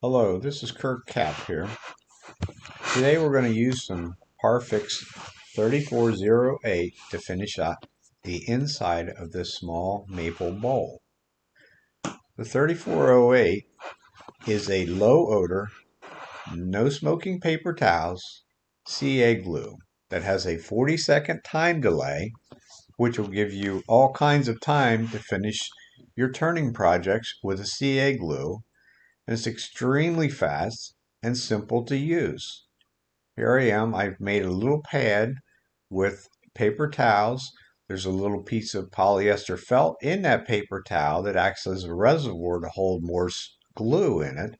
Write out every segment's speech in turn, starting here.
Hello, this is Kirk Cap here. Today we're going to use some Parfix 3408 to finish up the inside of this small maple bowl. The 3408 is a low odor, no smoking paper towels, CA glue that has a 40-second time delay, which will give you all kinds of time to finish your turning projects with a CA glue, and it's extremely fast and simple to use. Here I am. I've made a little pad with paper towels. There's a little piece of polyester felt in that paper towel that acts as a reservoir to hold more glue in it.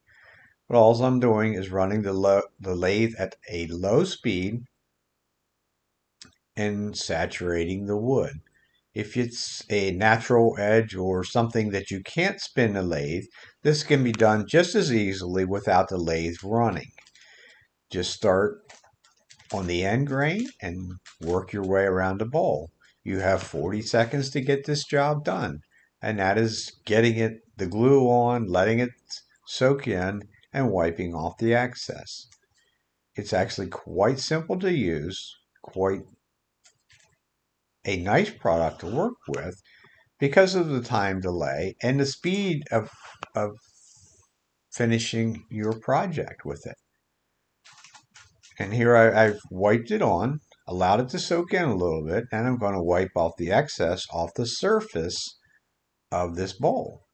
But all I'm doing is running the lathe at a low speed and saturating the wood. If it's a natural edge or something that you can't spin the lathe, this can be done just as easily without the lathe running. Just start on the end grain and work your way around the bowl. You have 40 seconds to get this job done, and that is getting the glue on, letting it soak in, and wiping off the excess. It's actually quite simple to use, quite a nice product to work with because of the time delay and the speed of finishing your project with it. And here I've wiped it on, allowed it to soak in a little bit, and I'm going to wipe off the excess off the surface of this bowl.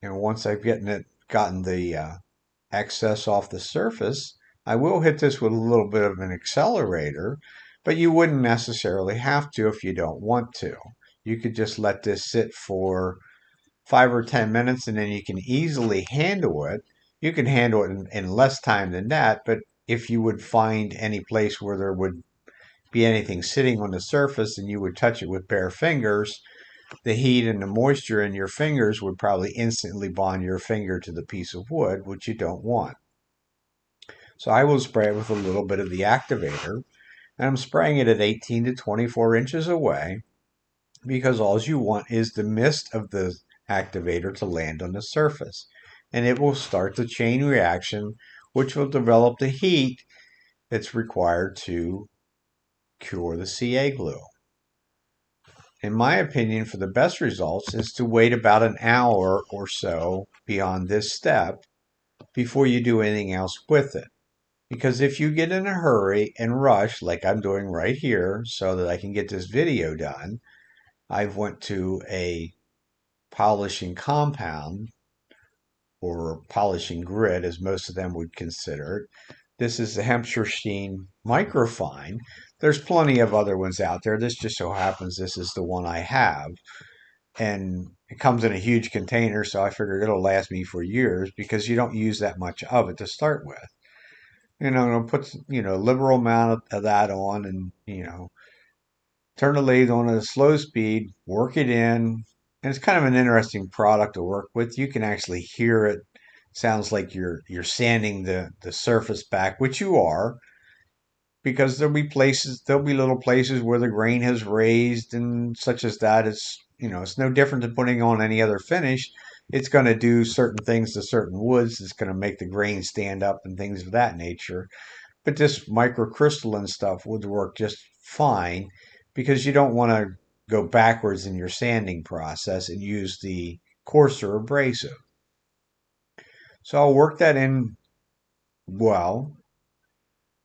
And once I've gotten the excess off the surface, I will hit this with a little bit of an accelerator, but you wouldn't necessarily have to if you don't want to. You could just let this sit for 5 or 10 minutes and then you can easily handle it. You can handle it in less time than that, but if you would find any place where there would be anything sitting on the surface and you would touch it with bare fingers, the heat and the moisture in your fingers would probably instantly bond your finger to the piece of wood, which you don't want. So I will spray it with a little bit of the activator, and I'm spraying it at 18 to 24 inches away because all you want is the mist of the activator to land on the surface. And it will start the chain reaction, which will develop the heat that's required to cure the CA glue. In my opinion, for the best results is to wait about an hour or so beyond this step before you do anything else with it. Because if you get in a hurry and rush, like I'm doing right here, so that I can get this video done, I've went to a polishing compound or polishing grid, as most of them would consider it. This is the Hampshire Sheen Microfine. There's plenty of other ones out there. This just so happens this is the one I have. And it comes in a huge container, so I figured it'll last me for years because you don't use that much of it to start with. I'll put, liberal amount of that on and, turn the lathe on at a slow speed, work it in, and it's kind of an interesting product to work with. You can actually hear it. Sounds like you're sanding the surface back, which you are, because there'll be little places where the grain has raised and such as that. It's no different than putting on any other finish. It's going to do certain things to certain woods. It's going to make the grain stand up and things of that nature. But this microcrystalline stuff would work just fine because you don't want to go backwards in your sanding process and use the coarser abrasive. So I'll work that in well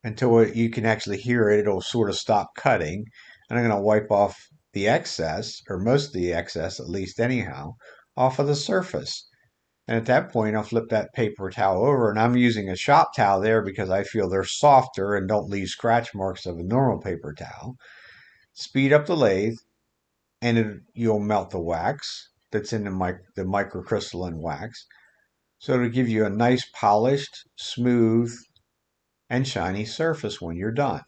until you can actually hear it. It'll sort of stop cutting. And I'm going to wipe off the excess, or most of the excess at least anyhow, off of the surface. And at that point, I'll flip that paper towel over, and I'm using a shop towel there because I feel they're softer and don't leave scratch marks of a normal paper towel. Speed up the lathe, and you'll melt the wax that's in the microcrystalline wax. So it'll give you a nice polished, smooth, and shiny surface when you're done.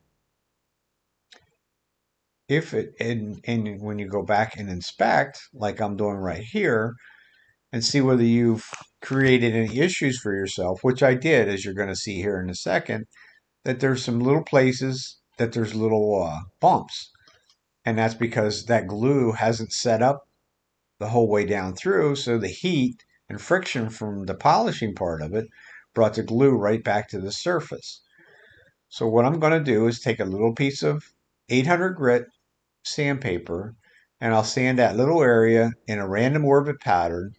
If it and when you go back and inspect, like I'm doing right here, and see whether you've created any issues for yourself, which I did, as you're going to see here in a second, that there's some little places that there's little bumps. And that's because that glue hasn't set up the whole way down through, so the heat And friction from the polishing part of it brought the glue right back to the surface. So what I'm going to do is take a little piece of 800 grit sandpaper, and I'll sand that little area in a random orbit pattern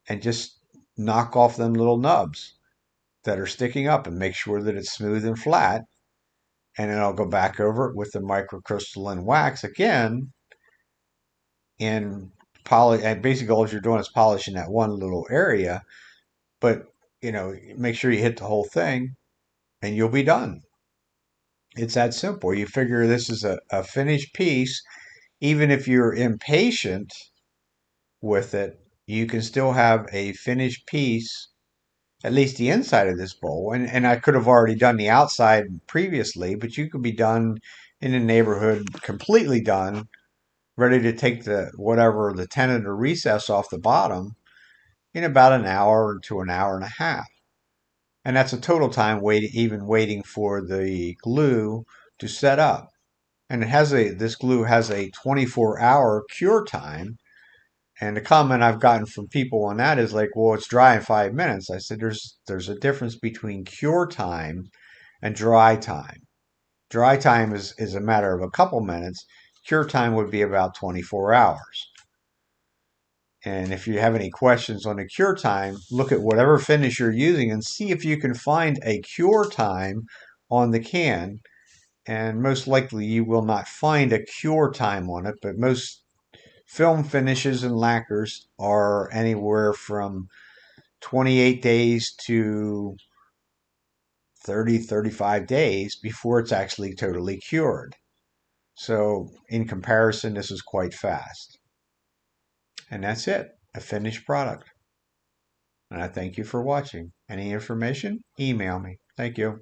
and just knock off them little nubs that are sticking up and make sure that it's smooth and flat. And then I'll go back over it with the microcrystalline wax again and polish. And basically all you're doing is polishing that one little area, but make sure you hit the whole thing and you'll be done. It's that simple. You figure this is a finished piece. Even if you're impatient with it, you can still have a finished piece, at least the inside of this bowl. And I could have already done the outside previously, but you could be done in the neighborhood, completely done, ready to take the tenon or recess off the bottom in about an hour to an hour and a half. And that's a total time even waiting for the glue to set up. And this glue has a 24-hour cure time. And the comment I've gotten from people on that is like, well, it's dry in 5 minutes. I said, there's a difference between cure time and dry time. Dry time is a matter of a couple minutes. Cure time would be about 24 hours. And if you have any questions on the cure time, look at whatever finish you're using and see if you can find a cure time on the can. And most likely you will not find a cure time on it, but most film finishes and lacquers are anywhere from 28 days to 30, 35 days before it's actually totally cured. So in comparison, this is quite fast. And that's it, a finished product. And I thank you for watching. Any information? Email me. Thank you.